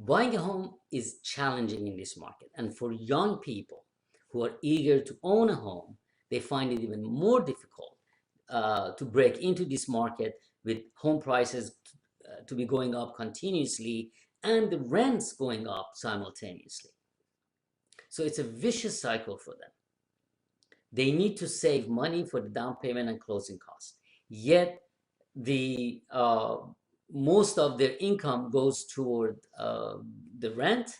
Buying a home is challenging in this market, and for young people who are eager to own a home, they find it even more difficult to break into this market with home prices to be going up continuously and the rents going up simultaneously. So it's a vicious cycle for them. They need to save money for the down payment and closing costs. Yet the most of their income goes toward the rent,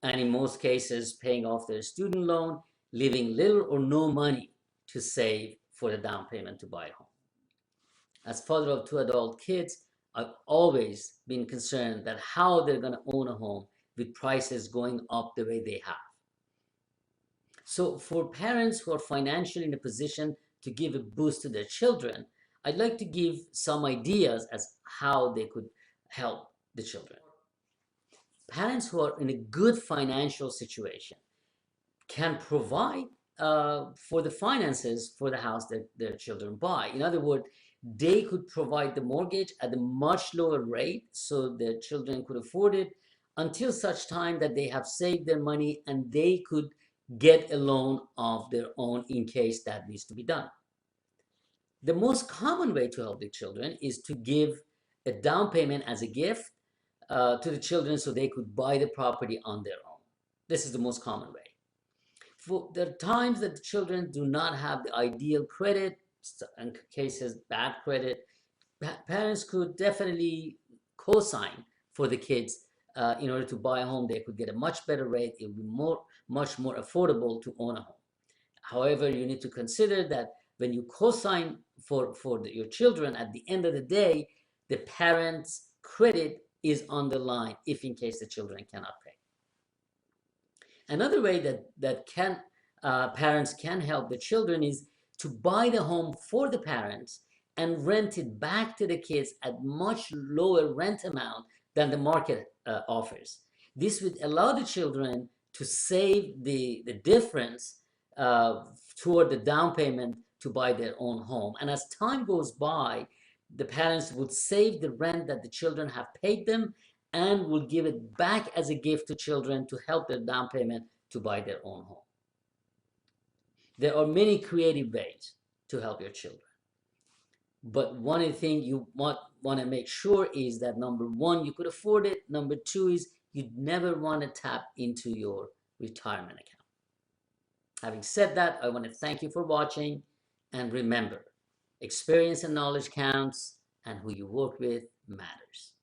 and in most cases paying off their student loan, leaving little or no money to save for the down payment to buy a home. As father of two adult kids, I've always been concerned that how they're going to own a home with prices going up the way they have. So for parents who are financially in a position to give a boost to their children, I'd like to give some ideas as how they could help the children. Parents who are in a good financial situation can provide for the finances for the house that their children buy. In other words, they could provide the mortgage at a much lower rate so their children could afford it until such time that they have saved their money and they could get a loan of their own in case that needs to be done. The most common way to help the children is to give a down payment as a gift to the children so they could buy the property on their own. This is the most common way. For the times that the children do not have the ideal credit, in cases bad credit, parents could definitely co-sign for the kids in order to buy a home. They could get a much better rate. It would be much more affordable to own a home. However, you need to consider that when you co-sign for your children, at the end of the day, the parents' credit is on the line if in case the children cannot pay. Another way that parents can help the children is to buy the home for the parents and rent it back to the kids at much lower rent amount than the market offers. This would allow the children to save the difference toward the down payment to buy their own home. And as time goes by, the parents would save the rent that the children have paid them and will give it back as a gift to children to help their down payment to buy their own home. There are many creative ways to help your children. But one of the things you want to make sure is that number one, you could afford it. Number two is you'd never want to tap into your retirement account. Having said that, I want to thank you for watching, and remember, experience and knowledge counts, and who you work with matters.